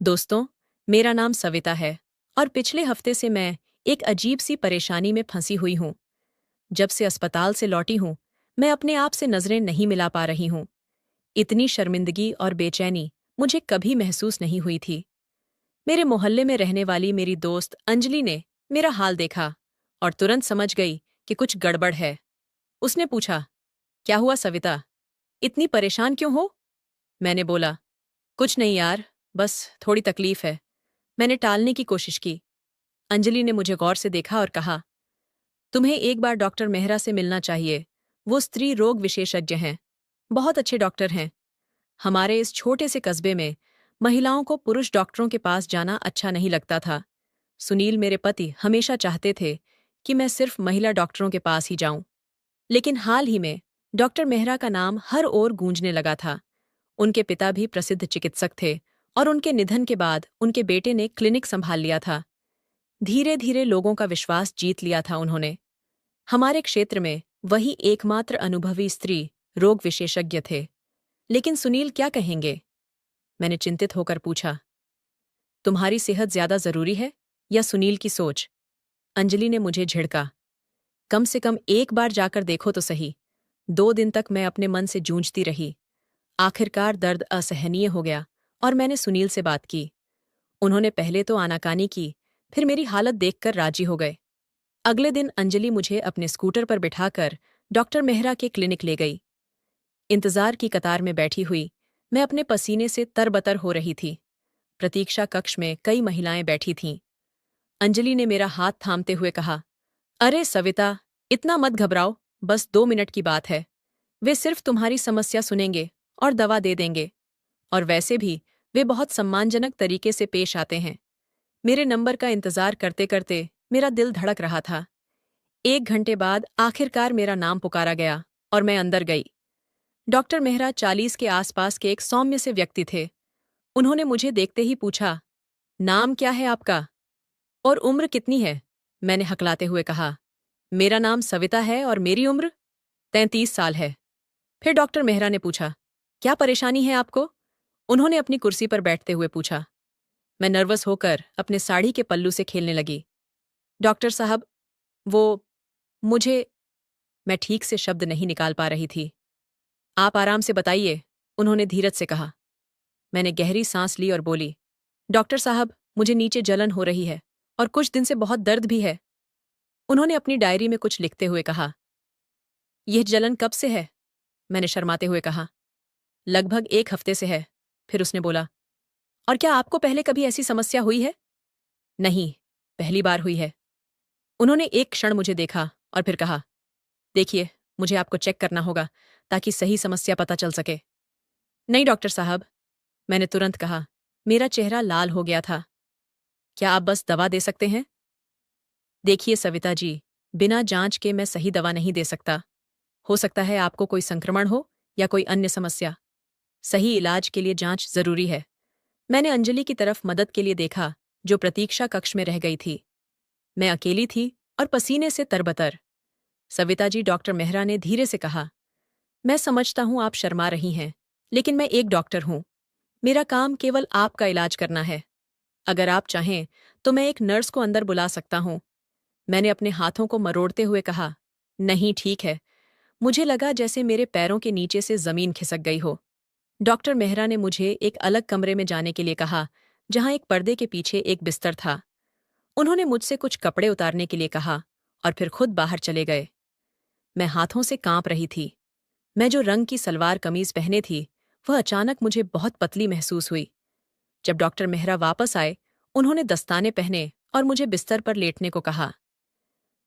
दोस्तों, मेरा नाम सविता है और पिछले हफ्ते से मैं एक अजीब सी परेशानी में फंसी हुई हूँ। जब से अस्पताल से लौटी हूँ, मैं अपने आप से नजरें नहीं मिला पा रही हूँ। इतनी शर्मिंदगी और बेचैनी मुझे कभी महसूस नहीं हुई थी। मेरे मोहल्ले में रहने वाली मेरी दोस्त अंजलि ने मेरा हाल देखा और तुरंत समझ गई कि कुछ गड़बड़ है। उसने पूछा, क्या हुआ सविता? इतनी परेशान क्यों हो? मैंने बोला, कुछ नहीं यार, बस थोड़ी तकलीफ है। मैंने टालने की कोशिश की। अंजलि ने मुझे गौर से देखा और कहा, तुम्हें एक बार डॉक्टर मेहरा से मिलना चाहिए। वो स्त्री रोग विशेषज्ञ हैं। बहुत अच्छे डॉक्टर हैं। हमारे इस छोटे से कस्बे में महिलाओं को पुरुष डॉक्टरों के पास जाना अच्छा नहीं लगता था। सुनील मेरे पति हमेशा चाहते थे कि मैं सिर्फ महिला डॉक्टरों के पास ही जाऊं। लेकिन हाल ही में डॉक्टर मेहरा का नाम हर ओर गूंजने लगा था। उनके पिता भी प्रसिद्ध चिकित्सक थे और उनके निधन के बाद उनके बेटे ने क्लिनिक संभाल लिया था। धीरे धीरे लोगों का विश्वास जीत लिया था उन्होंने। हमारे क्षेत्र में वही एकमात्र अनुभवी स्त्री रोग विशेषज्ञ थे। लेकिन सुनील क्या कहेंगे? मैंने चिंतित होकर पूछा, तुम्हारी सेहत ज्यादा जरूरी है या सुनील की सोच? अंजलि ने मुझे झिड़का, कम से कम एक बार जाकर देखो तो सही। 2 दिन तक मैं अपने मन से जूझती रही। आखिरकार दर्द असहनीय हो गया और मैंने सुनील से बात की। उन्होंने पहले तो आनाकानी की, फिर मेरी हालत देखकर राजी हो गए। अगले दिन अंजलि मुझे अपने स्कूटर पर बिठाकर डॉक्टर मेहरा के क्लिनिक ले गई। इंतजार की कतार में बैठी हुई मैं अपने पसीने से तरबतर हो रही थी। प्रतीक्षा कक्ष में कई महिलाएं बैठी थीं। अंजलि ने मेरा हाथ थामते हुए कहा, अरे सविता, इतना मत घबराओ, बस 2 मिनट की बात है। वे सिर्फ तुम्हारी समस्या सुनेंगे और दवा दे देंगे। और वैसे भी वे बहुत सम्मानजनक तरीके से पेश आते हैं। मेरे नंबर का इंतजार करते करते मेरा दिल धड़क रहा था। 1 घंटे बाद आखिरकार मेरा नाम पुकारा गया और मैं अंदर गई। डॉक्टर मेहरा 40 के आसपास के एक सौम्य से व्यक्ति थे। उन्होंने मुझे देखते ही पूछा, नाम क्या है आपका और उम्र कितनी है? मैंने हकलाते हुए कहा, मेरा नाम सविता है और मेरी उम्र 33 साल है। फिर डॉक्टर मेहरा ने पूछा, क्या परेशानी है आपको? उन्होंने अपनी कुर्सी पर बैठते हुए पूछा। मैं नर्वस होकर अपने साड़ी के पल्लू से खेलने लगी। डॉक्टर साहब, वो मुझे मैं ठीक से शब्द नहीं निकाल पा रही थी। आप आराम से बताइए, उन्होंने धीरज से कहा। मैंने गहरी सांस ली और बोली, डॉक्टर साहब, मुझे नीचे जलन हो रही है और कुछ दिन से बहुत दर्द भी है। उन्होंने अपनी डायरी में कुछ लिखते हुए कहा, यह जलन कब से है? मैंने शर्माते हुए कहा, लगभग 1 हफ्ते से है। फिर उसने बोला, और क्या आपको पहले कभी ऐसी समस्या हुई है? नहीं, पहली बार हुई है। उन्होंने एक क्षण मुझे देखा और फिर कहा, देखिए, मुझे आपको चेक करना होगा ताकि सही समस्या पता चल सके। नहीं डॉक्टर साहब, मैंने तुरंत कहा। मेरा चेहरा लाल हो गया था। क्या आप बस दवा दे सकते हैं? देखिए सविता जी, बिना जांच के मैं सही दवा नहीं दे सकता। हो सकता है आपको कोई संक्रमण हो या कोई अन्य समस्या। सही इलाज के लिए जांच जरूरी है। मैंने अंजलि की तरफ मदद के लिए देखा, जो प्रतीक्षा कक्ष में रह गई थी। मैं अकेली थी और पसीने से तरबतर। सविता जी, डॉक्टर मेहरा ने धीरे से कहा, मैं समझता हूं आप शर्मा रही हैं, लेकिन मैं एक डॉक्टर हूं। मेरा काम केवल आपका इलाज करना है। अगर आप चाहें तो मैं एक नर्स को अंदर बुला सकता हूं। मैंने अपने हाथों को मरोड़ते हुए कहा, नहीं ठीक है। मुझे लगा जैसे मेरे पैरों के नीचे से जमीन खिसक गई हो। डॉक्टर मेहरा ने मुझे एक अलग कमरे में जाने के लिए कहा, जहां एक पर्दे के पीछे एक बिस्तर था। उन्होंने मुझसे कुछ कपड़े उतारने के लिए कहा और फिर खुद बाहर चले गए। मैं हाथों से कांप रही थी। मैं जो रंग की सलवार कमीज पहने थी, वह अचानक मुझे बहुत पतली महसूस हुई। जब डॉक्टर मेहरा वापस आए, उन्होंने दस्ताने पहने और मुझे बिस्तर पर लेटने को कहा।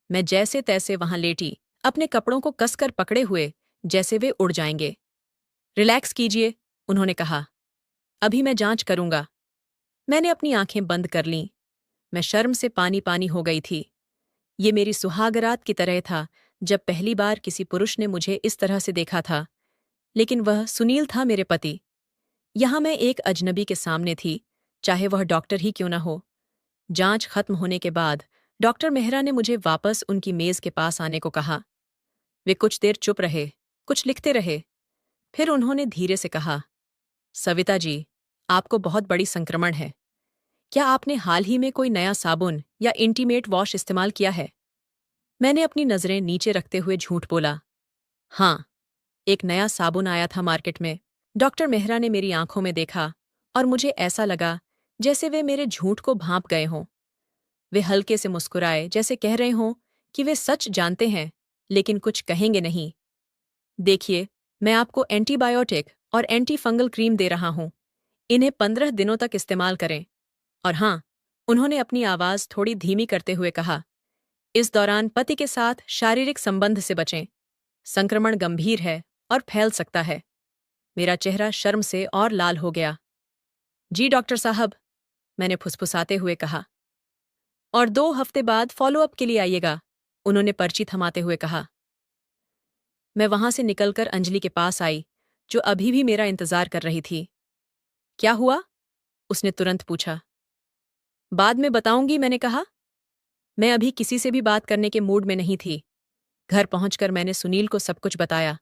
मैं जैसे तैसे वहां लेटी, अपने कपड़ों को कसकर पकड़े हुए, जैसे वे उड़ जाएंगे। रिलैक्स कीजिए, उन्होंने कहा। अभी मैं जांच करूंगा। मैंने अपनी आंखें बंद कर लीं। मैं शर्म से पानी पानी हो गई थी। ये मेरी सुहागरात की तरह था, जब पहली बार किसी पुरुष ने मुझे इस तरह से देखा था। लेकिन वह सुनील था, मेरे पति। यहां मैं एक अजनबी के सामने थी, चाहे वह डॉक्टर ही क्यों न हो। जांच खत्म होने के बाद डॉक्टर मेहरा ने मुझे वापस उनकी मेज के पास आने को कहा। वे कुछ देर चुप रहे, कुछ लिखते रहे। फिर उन्होंने धीरे से कहा, सविता जी, आपको बहुत बड़ी संक्रमण है। क्या आपने हाल ही में कोई नया साबुन या इंटीमेट वॉश इस्तेमाल किया है? मैंने अपनी नज़रें नीचे रखते हुए झूठ बोला। हाँ, एक नया साबुन आया था मार्केट में। डॉक्टर मेहरा ने मेरी आंखों में देखा और मुझे ऐसा लगा जैसे वे मेरे झूठ को भांप गए हों। वे हल्के से मुस्कुराए, जैसे कह रहे हों कि वे सच जानते हैं, लेकिन कुछ कहेंगे नहीं। देखिए, मैं आपको एंटीबायोटिक और एंटी फंगल क्रीम दे रहा हूं। इन्हें 15 दिनों तक इस्तेमाल करें। और हाँ, उन्होंने अपनी आवाज़ थोड़ी धीमी करते हुए कहा, इस दौरान पति के साथ शारीरिक संबंध से बचें। संक्रमण गंभीर है और फैल सकता है। मेरा चेहरा शर्म से और लाल हो गया। जी डॉक्टर साहब, मैंने फुसफुसाते हुए कहा। और 2 हफ्ते बाद फॉलोअप के लिए आइएगा, उन्होंने पर्ची थमाते हुए कहा। मैं वहां से निकलकर अंजलि के पास आई, जो अभी भी मेरा इंतजार कर रही थी। क्या हुआ? उसने तुरंत पूछा। बाद में बताऊंगी, मैंने कहा। मैं अभी किसी से भी बात करने के मूड में नहीं थी। घर पहुंचकर मैंने सुनील को सब कुछ बताया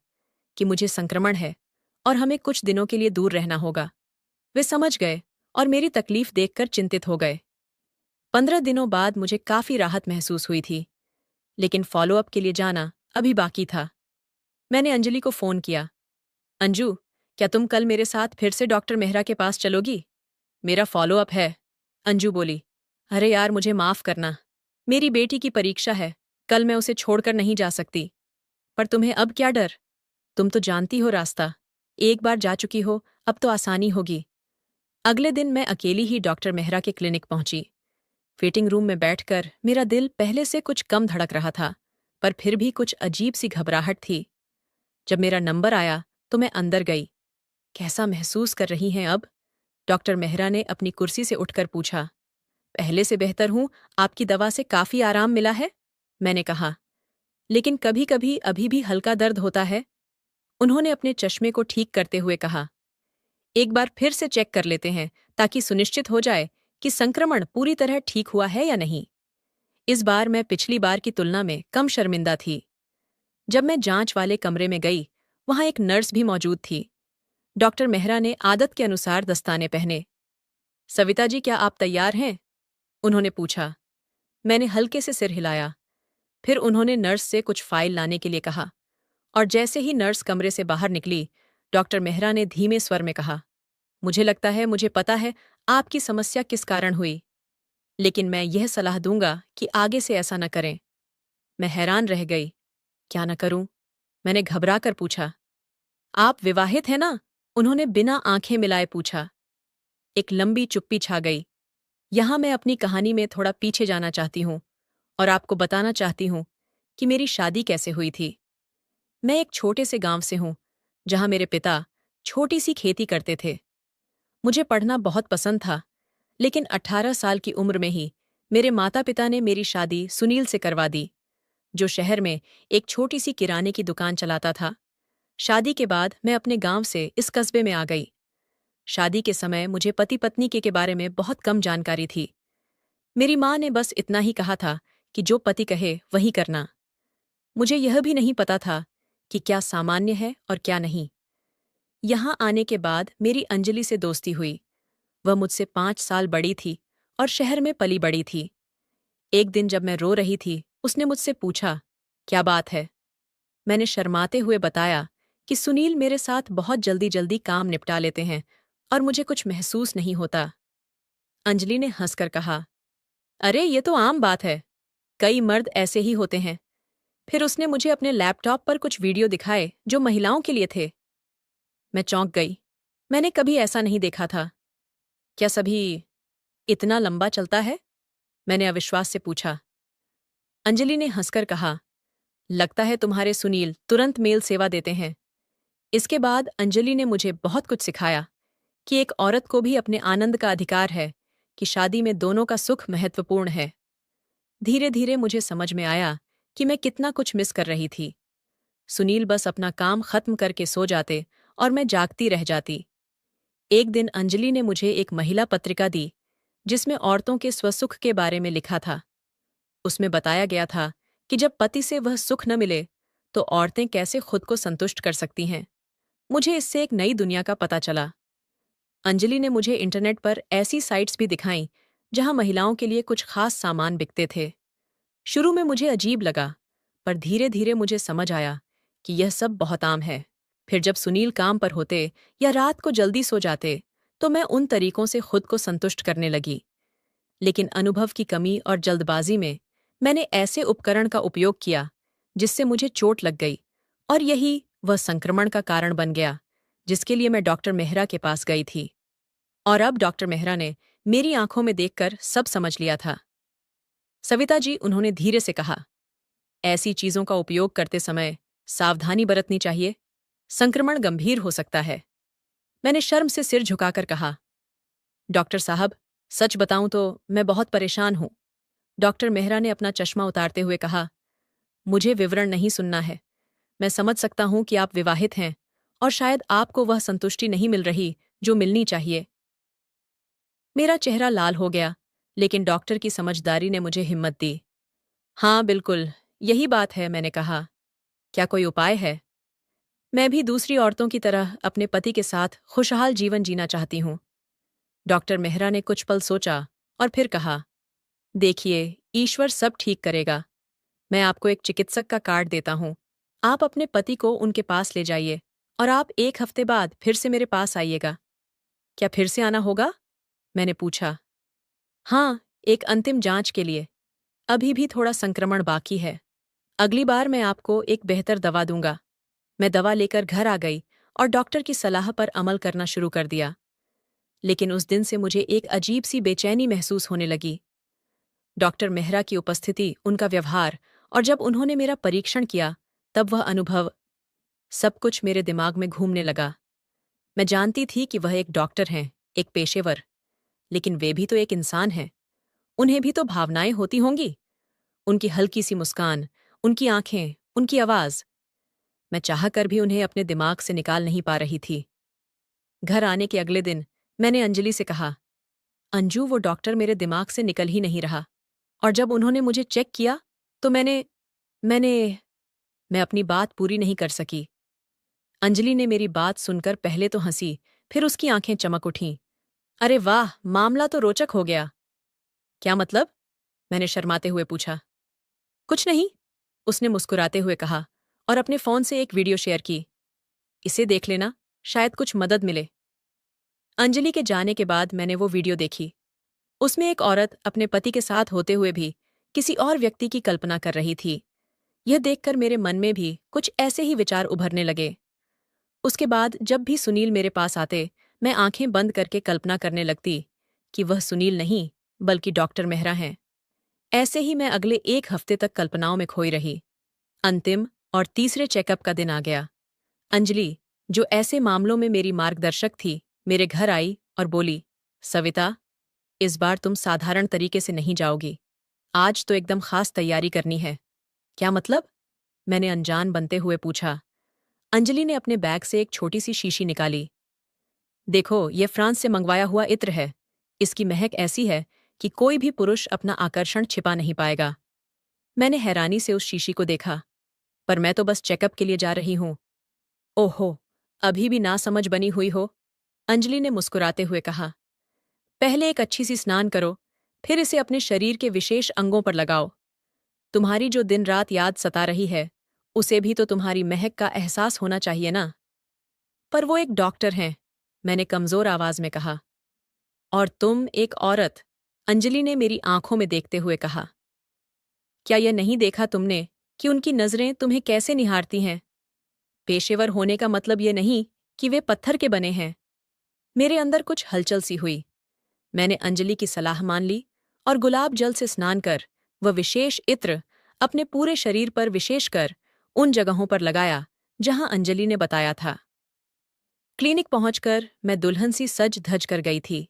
कि मुझे संक्रमण है और हमें कुछ दिनों के लिए दूर रहना होगा। वे समझ गए और मेरी तकलीफ देखकर चिंतित हो गए। 15 दिनों बाद मुझे काफी राहत महसूस हुई थी, लेकिन फॉलोअप के लिए जाना अभी बाकी था। मैंने अंजलि को फोन किया। अंजू, क्या तुम कल मेरे साथ फिर से डॉक्टर मेहरा के पास चलोगी? मेरा फॉलोअप है। अंजू बोली। अरे यार, मुझे माफ करना। मेरी बेटी की परीक्षा है, कल मैं उसे छोड़कर नहीं जा सकती। पर तुम्हें अब क्या डर? तुम तो जानती हो रास्ता। एक बार जा चुकी हो, अब तो आसानी होगी। अगले दिन मैं अकेली ही डॉक्टर मेहरा के क्लिनिक पहुंची। वेटिंग रूम में बैठकर मेरा दिल पहले से कुछ कम धड़क रहा था, पर फिर भी कुछ अजीब सी घबराहट थी। जब मेरा नंबर आया तो मैं अंदर गई। कैसा महसूस कर रही हैं अब? डॉक्टर मेहरा ने अपनी कुर्सी से उठकर पूछा। पहले से बेहतर हूं, आपकी दवा से काफी आराम मिला है, मैंने कहा। लेकिन कभी कभी अभी भी हल्का दर्द होता है, उन्होंने अपने चश्मे को ठीक करते हुए कहा। एक बार फिर से चेक कर लेते हैं, ताकि सुनिश्चित हो जाए कि संक्रमण पूरी तरह ठीक हुआ है या नहीं। इस बार मैं पिछली बार की तुलना में कम शर्मिंदा थी। जब मैं जांच वाले कमरे में गई, वहां एक नर्स भी मौजूद थी। डॉक्टर मेहरा ने आदत के अनुसार दस्ताने पहने। सविता जी, क्या आप तैयार हैं? उन्होंने पूछा। मैंने हल्के से सिर हिलाया। फिर उन्होंने नर्स से कुछ फाइल लाने के लिए कहा, और जैसे ही नर्स कमरे से बाहर निकली, डॉक्टर मेहरा ने धीमे स्वर में कहा, मुझे लगता है, मुझे पता है आपकी समस्या किस कारण हुई, लेकिन मैं यह सलाह दूंगा कि आगे से ऐसा न करें। मैं हैरान रह गई। क्या न करूं? मैंने घबरा कर पूछा। आप विवाहित हैं ना? उन्होंने बिना आंखें मिलाए पूछा। एक लंबी चुप्पी छा गई। यहां मैं अपनी कहानी में थोड़ा पीछे जाना चाहती हूं और आपको बताना चाहती हूं कि मेरी शादी कैसे हुई थी। मैं एक छोटे से गांव से हूं, जहां मेरे पिता छोटी सी खेती करते थे। मुझे पढ़ना बहुत पसंद था, लेकिन 18 साल की उम्र में ही मेरे माता पिता ने मेरी शादी सुनील से करवा दी, जो शहर में एक छोटी सी किराने की दुकान चलाता था। शादी के बाद मैं अपने गांव से इस कस्बे में आ गई। शादी के समय मुझे पति पत्नी के बारे में बहुत कम जानकारी थी। मेरी माँ ने बस इतना ही कहा था कि जो पति कहे वही करना। मुझे यह भी नहीं पता था कि क्या सामान्य है और क्या नहीं। यहाँ आने के बाद मेरी अंजलि से दोस्ती हुई। वह मुझसे 5 साल बड़ी थी और शहर में पली बड़ी थी। एक दिन जब मैं रो रही थी, उसने मुझसे पूछा, क्या बात है? मैंने शर्माते हुए बताया कि सुनील मेरे साथ बहुत जल्दी जल्दी काम निपटा लेते हैं और मुझे कुछ महसूस नहीं होता। अंजलि ने हंसकर कहा, अरे ये तो आम बात है, कई मर्द ऐसे ही होते हैं। फिर उसने मुझे अपने लैपटॉप पर कुछ वीडियो दिखाए जो महिलाओं के लिए थे। मैं चौंक गई। मैंने कभी ऐसा नहीं देखा था। क्या सभी इतना लंबा चलता है? मैंने अविश्वास से पूछा। अंजलि ने हंसकर कहा, लगता है तुम्हारे सुनील तुरंत मेल सेवा देते हैं। इसके बाद अंजलि ने मुझे बहुत कुछ सिखाया कि एक औरत को भी अपने आनंद का अधिकार है, कि शादी में दोनों का सुख महत्वपूर्ण है। धीरे धीरे मुझे समझ में आया कि मैं कितना कुछ मिस कर रही थी। सुनील बस अपना काम खत्म करके सो जाते और मैं जागती रह जाती। एक दिन अंजलि ने मुझे एक महिला पत्रिका दी, जिसमें औरतों के स्वसुख के बारे में लिखा था। उसमें बताया गया था कि जब पति से वह सुख न मिले, तो औरतें कैसे खुद को संतुष्ट कर सकती हैं। मुझे इससे एक नई दुनिया का पता चला। अंजलि ने मुझे इंटरनेट पर ऐसी साइट्स भी दिखाईं जहां महिलाओं के लिए कुछ खास सामान बिकते थे। शुरू में मुझे अजीब लगा, पर धीरे धीरे मुझे समझ आया कि यह सब बहुत आम है। फिर जब सुनील काम पर होते या रात को जल्दी सो जाते, तो मैं उन तरीकों से खुद को संतुष्ट करने लगी। लेकिन अनुभव की कमी और जल्दबाजी में मैंने ऐसे उपकरण का उपयोग किया जिससे मुझे चोट लग गई, और यही वह संक्रमण का कारण बन गया जिसके लिए मैं डॉक्टर मेहरा के पास गई थी। और अब डॉक्टर मेहरा ने मेरी आंखों में देखकर सब समझ लिया था। सविता जी, उन्होंने धीरे से कहा, ऐसी चीजों का उपयोग करते समय सावधानी बरतनी चाहिए। संक्रमण गंभीर हो सकता है। मैंने शर्म से सिर झुकाकर कहा, डॉक्टर साहब, सच बताऊं तो मैं बहुत परेशान हूं। डॉक्टर मेहरा ने अपना चश्मा उतारते हुए कहा, मुझे विवरण नहीं सुनना है। मैं समझ सकता हूं कि आप विवाहित हैं और शायद आपको वह संतुष्टि नहीं मिल रही जो मिलनी चाहिए। मेरा चेहरा लाल हो गया, लेकिन डॉक्टर की समझदारी ने मुझे हिम्मत दी। हाँ बिल्कुल, यही बात है, मैंने कहा। क्या कोई उपाय है? मैं भी दूसरी औरतों की तरह अपने पति के साथ खुशहाल जीवन जीना चाहती हूँ। डॉक्टर मेहरा ने कुछ पल सोचा और फिर कहा, देखिए, ईश्वर सब ठीक करेगा। मैं आपको एक चिकित्सक का कार्ड देता हूँ। आप अपने पति को उनके पास ले जाइए और आप 1 हफ्ते बाद फिर से मेरे पास आइएगा। क्या फिर से आना होगा? मैंने पूछा। हाँ, एक अंतिम जांच के लिए। अभी भी थोड़ा संक्रमण बाकी है। अगली बार मैं आपको एक बेहतर दवा दूंगा। मैं दवा लेकर घर आ गई और डॉक्टर की सलाह पर अमल करना शुरू कर दिया। लेकिन उस दिन से मुझे एक अजीब सी बेचैनी महसूस होने लगी। डॉक्टर मेहरा की उपस्थिति, उनका व्यवहार, और जब उन्होंने मेरा परीक्षण किया, तब वह अनुभव, सब कुछ मेरे दिमाग में घूमने लगा। मैं जानती थी कि वह एक डॉक्टर हैं, एक पेशेवर, लेकिन वे भी तो एक इंसान हैं। उन्हें भी तो भावनाएं होती होंगी। उनकी हल्की सी मुस्कान, उनकी आंखें, उनकी आवाज, मैं चाहकर भी उन्हें अपने दिमाग से निकाल नहीं पा रही थी। घर आने के अगले दिन मैंने अंजलि से कहा, अंजू, वो डॉक्टर मेरे दिमाग से निकल ही नहीं रहा। और जब उन्होंने मुझे चेक किया तो मैंने मैं अपनी बात पूरी नहीं कर सकी। अंजलि ने मेरी बात सुनकर पहले तो हंसी, फिर उसकी आंखें चमक उठीं। अरे वाह, मामला तो रोचक हो गया। क्या मतलब? मैंने शर्माते हुए पूछा। कुछ नहीं, उसने मुस्कुराते हुए कहा और अपने फोन से एक वीडियो शेयर की। इसे देख लेना, शायद कुछ मदद मिले। अंजलि के जाने के बाद मैंने वो वीडियो देखी। उसमें एक औरत अपने पति के साथ होते हुए भी किसी और व्यक्ति की कल्पना कर रही थी। यह देखकर मेरे मन में भी कुछ ऐसे ही विचार उभरने लगे। उसके बाद जब भी सुनील मेरे पास आते, मैं आंखें बंद करके कल्पना करने लगती कि वह सुनील नहीं, बल्कि डॉक्टर मेहरा हैं। ऐसे ही मैं अगले 1 हफ्ते तक कल्पनाओं में खोई रही। अंतिम और तीसरे चेकअप का दिन आ गया। अंजलि, जो ऐसे मामलों में मेरी मार्गदर्शक थी, मेरे घर आई और बोली, सविता, इस बार तुम साधारण तरीके से नहीं जाओगी। आज तो एकदम खास तैयारी करनी है। क्या मतलब? मैंने अनजान बनते हुए पूछा। अंजलि ने अपने बैग से एक छोटी सी शीशी निकाली। देखो, ये फ्रांस से मंगवाया हुआ इत्र है। इसकी महक ऐसी है कि कोई भी पुरुष अपना आकर्षण छिपा नहीं पाएगा। मैंने हैरानी से उस शीशी को देखा। पर मैं तो बस चेकअप के लिए जा रही हूँ। ओहो, अभी भी नासमझ बनी हुई हो? अंजलि ने मुस्कुराते हुए कहा। पहले एक अच्छी सी स्नान करो, फिर इसे अपने शरीर के विशेष अंगों पर लगाओ। तुम्हारी जो दिन रात याद सता रही है, उसे भी तो तुम्हारी महक का एहसास होना चाहिए ना। पर वो एक डॉक्टर हैं, मैंने कमजोर आवाज में कहा। और तुम एक औरत, अंजलि ने मेरी आंखों में देखते हुए कहा। क्या यह नहीं देखा तुमने कि उनकी नजरें तुम्हें कैसे निहारती हैं? पेशेवर होने का मतलब ये नहीं कि वे पत्थर के बने हैं। मेरे अंदर कुछ हलचल सी हुई। मैंने अंजलि की सलाह मान ली और गुलाब जल से स्नान कर वह विशेष इत्र अपने पूरे शरीर पर, विशेषकर उन जगहों पर लगाया जहां अंजलि ने बताया था। क्लिनिक पहुंचकर मैं दुल्हन सी सज धज कर गई थी।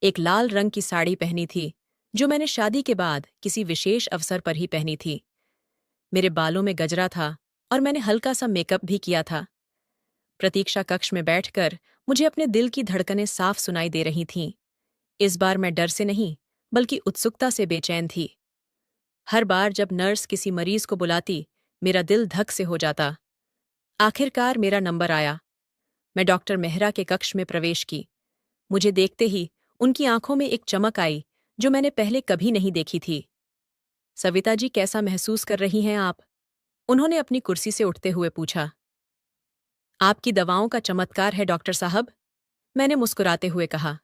एक लाल रंग की साड़ी पहनी थी, जो मैंने शादी के बाद किसी विशेष अवसर पर ही पहनी थी। मेरे बालों में गजरा था और मैंने हल्का सा मेकअप भी किया था। प्रतीक्षा कक्ष में बैठकर मुझे अपने दिल की धड़कनें साफ सुनाई दे रही थीं। इस बार मैं डर से नहीं, बल्कि उत्सुकता से बेचैन थी। हर बार जब नर्स किसी मरीज को बुलाती, मेरा दिल धक से हो जाता। आखिरकार मेरा नंबर आया। मैं डॉक्टर मेहरा के कक्ष में प्रवेश की। मुझे देखते ही उनकी आंखों में एक चमक आई जो मैंने पहले कभी नहीं देखी थी। सविता जी, कैसा महसूस कर रही हैं आप? उन्होंने अपनी कुर्सी से उठते हुए पूछा। आपकी दवाओं का चमत्कार है डॉक्टर साहब, मैंने मुस्कुराते हुए कहा।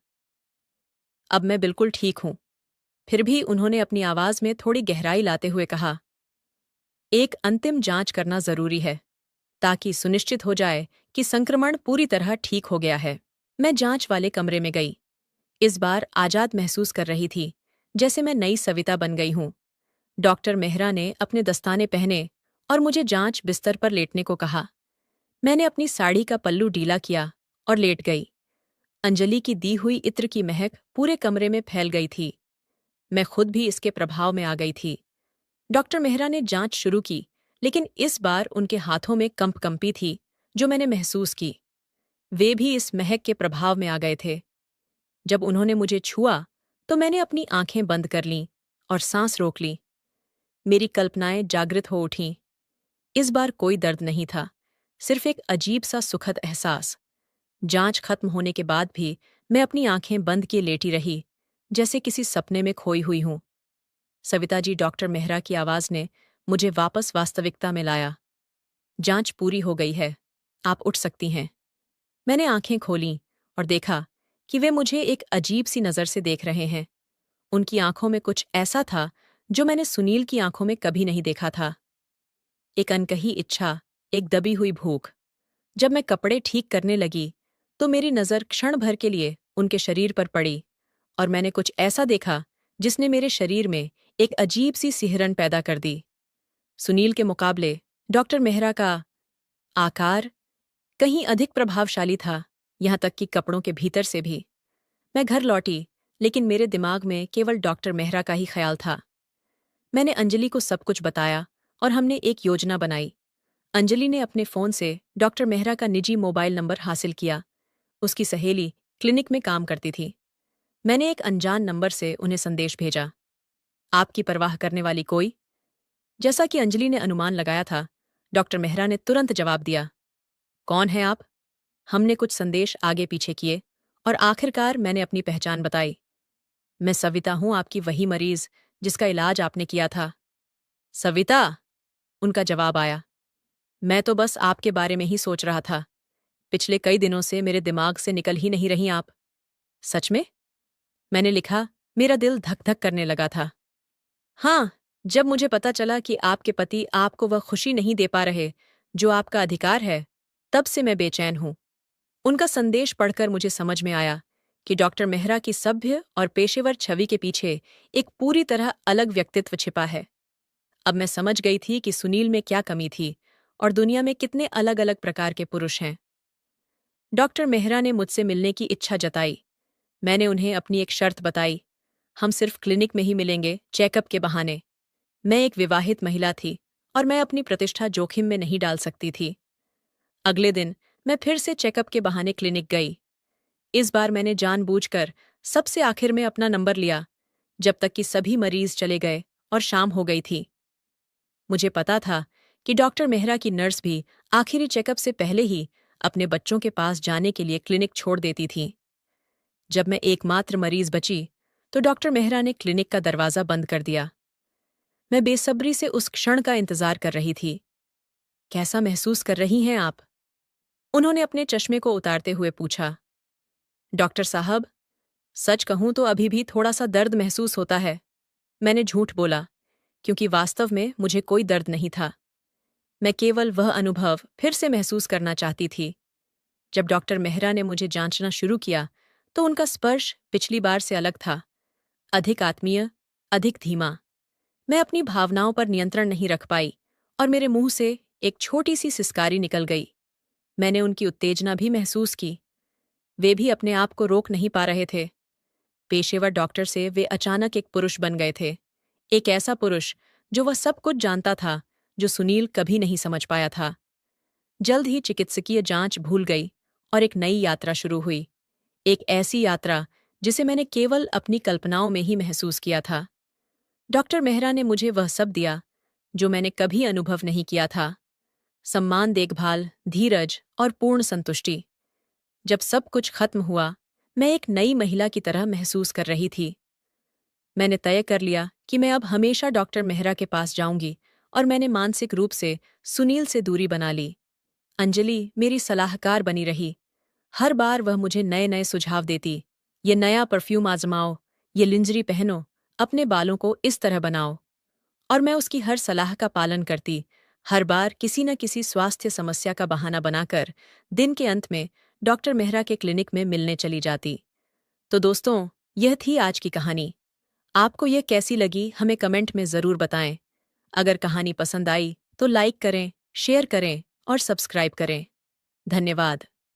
अब मैं बिल्कुल ठीक हूं। फिर भी उन्होंने अपनी आवाज में थोड़ी गहराई लाते हुए कहा, एक अंतिम जांच करना जरूरी है, ताकि सुनिश्चित हो जाए कि संक्रमण पूरी तरह ठीक हो गया है। मैं जांच वाले कमरे में गई। इस बार आजाद महसूस कर रही थी, जैसे मैं नई सविता बन गई हूं। डॉक्टर मेहरा ने अपने दस्ताने पहने और मुझे जांच बिस्तर पर लेटने को कहा। मैंने अपनी साड़ी का पल्लू ढीला किया और लेट गई। अंजलि की दी हुई इत्र की महक पूरे कमरे में फैल गई थी। मैं खुद भी इसके प्रभाव में आ गई थी। डॉक्टर मेहरा ने जांच शुरू की, लेकिन इस बार उनके हाथों में कंपी थी, जो मैंने महसूस की। वे भी इस महक के प्रभाव में आ गए थे। जब उन्होंने मुझे छुआ, तो मैंने अपनी आंखें बंद कर लीं और सांस रोक ली। मेरी कल्पनाएं जागृत हो उठीं। इस बार कोई दर्द नहीं था, सिर्फ एक अजीब सा सुखद एहसास। जांच खत्म होने के बाद भी मैं अपनी आंखें बंद किए लेटी रही, जैसे किसी सपने में खोई हुई हूं। सविता जी, डॉक्टर मेहरा की आवाज ने मुझे वापस वास्तविकता में लाया। जांच पूरी हो गई है, आप उठ सकती हैं। मैंने आंखें खोलीं और देखा कि वे मुझे एक अजीब सी नज़र से देख रहे हैं। उनकी आंखों में कुछ ऐसा था जो मैंने सुनील की आंखों में कभी नहीं देखा था। एक अनकही इच्छा, एक दबी हुई भूख। जब मैं कपड़े ठीक करने लगी, तो मेरी नज़र क्षण भर के लिए उनके शरीर पर पड़ी और मैंने कुछ ऐसा देखा जिसने मेरे शरीर में एक अजीब सी सिहरन पैदा कर दी। सुनील के मुकाबले डॉक्टर मेहरा का आकार कहीं अधिक प्रभावशाली था, यहाँ तक कि कपड़ों के भीतर से भी। मैं घर लौटी, लेकिन मेरे दिमाग में केवल डॉक्टर मेहरा का ही ख्याल था। मैंने अंजलि को सब कुछ बताया और हमने एक योजना बनाई। अंजलि ने अपने फ़ोन से डॉक्टर मेहरा का निजी मोबाइल नंबर हासिल किया। उसकी सहेली क्लिनिक में काम करती थी। मैंने एक अनजान नंबर से उन्हें संदेश भेजा, आपकी परवाह करने वाली कोई? जैसा कि अंजलि ने अनुमान लगाया था, डॉक्टर मेहरा ने तुरंत जवाब दिया, कौन है आप? हमने कुछ संदेश आगे पीछे किए और आखिरकार मैंने अपनी पहचान बताई। मैं सविता हूं, आपकी वही मरीज जिसका इलाज आपने किया था। सविता? उनका जवाब आया, मैं तो बस आपके बारे में ही सोच रहा था। पिछले कई दिनों से मेरे दिमाग से निकल ही नहीं रही आप। सच में? मैंने लिखा, मेरा दिल धक धक करने लगा था। हाँ, जब मुझे पता चला कि आपके पति आपको वह खुशी नहीं दे पा रहे जो आपका अधिकार है, तब से मैं बेचैन हूं। उनका संदेश पढ़कर मुझे समझ में आया कि डॉक्टर मेहरा की सभ्य और पेशेवर छवि के पीछे एक पूरी तरह अलग व्यक्तित्व छिपा है। अब मैं समझ गई थी कि सुनील में क्या कमी थी और दुनिया में कितने अलग अलग प्रकार के पुरुष हैं। डॉक्टर मेहरा ने मुझसे मिलने की इच्छा जताई। मैंने उन्हें अपनी एक शर्त बताई, हम सिर्फ क्लिनिक में ही मिलेंगे, चेकअप के बहाने। मैं एक विवाहित महिला थी और मैं अपनी प्रतिष्ठा जोखिम में नहीं डाल सकती थी। अगले दिन मैं फिर से चेकअप के बहाने क्लिनिक गई। इस बार मैंने जानबूझकर सबसे आखिर में अपना नंबर लिया, जब तक कि सभी मरीज चले गए और शाम हो गई थी। मुझे पता था कि डॉक्टर मेहरा की नर्स भी आखिरी चेकअप से पहले ही अपने बच्चों के पास जाने के लिए क्लिनिक छोड़ देती थी। जब मैं एकमात्र मरीज बची, तो डॉक्टर मेहरा ने क्लिनिक का दरवाजा बंद कर दिया। मैं बेसब्री से उस क्षण का इंतजार कर रही थी। कैसा महसूस कर रही हैं आप? उन्होंने अपने चश्मे को उतारते हुए पूछा। डॉक्टर साहब, सच कहूं तो अभी भी थोड़ा सा दर्द महसूस होता है। मैंने झूठ बोला, क्योंकि वास्तव में मुझे कोई दर्द नहीं था। मैं केवल वह अनुभव फिर से महसूस करना चाहती थी। जब डॉक्टर मेहरा ने मुझे जांचना शुरू किया, तो उनका स्पर्श पिछली बार से अलग था, अधिक आत्मीय, अधिक धीमा। मैं अपनी भावनाओं पर नियंत्रण नहीं रख पाई और मेरे मुंह से एक छोटी सी सिसकारी निकल गई। मैंने उनकी उत्तेजना भी महसूस की। वे भी अपने आप को रोक नहीं पा रहे थे। पेशेवर डॉक्टर से वे अचानक एक पुरुष बन गए थे, एक ऐसा पुरुष जो वह सब कुछ जानता था जो सुनील कभी नहीं समझ पाया था। जल्द ही चिकित्सकीय जांच भूल गई और एक नई यात्रा शुरू हुई, एक ऐसी यात्रा जिसे मैंने केवल अपनी कल्पनाओं में ही महसूस किया था। डॉक्टर मेहरा ने मुझे वह सब दिया जो मैंने कभी अनुभव नहीं किया था, सम्मान, देखभाल, धीरज और पूर्ण संतुष्टि। जब सब कुछ खत्म हुआ, मैं एक नई महिला की तरह महसूस कर रही थी। मैंने तय कर लिया कि मैं अब हमेशा डॉक्टर मेहरा के पास जाऊंगी और मैंने मानसिक रूप से सुनील से दूरी बना ली। अंजलि मेरी सलाहकार बनी रही। हर बार वह मुझे नए नए सुझाव देती। ये नया परफ्यूम आजमाओ, ये लिंजरी पहनो, अपने बालों को इस तरह बनाओ। और मैं उसकी हर सलाह का पालन करती, हर बार किसी न किसी स्वास्थ्य समस्या का बहाना बनाकर दिन के अंत में डॉक्टर मेहरा के क्लिनिक में मिलने चली जाती। तो दोस्तों, यह थी आज की कहानी। आपको यह कैसी लगी हमें कमेंट में ज़रूर बताएं। अगर कहानी पसंद आई तो लाइक करें, शेयर करें और सब्सक्राइब करें। धन्यवाद।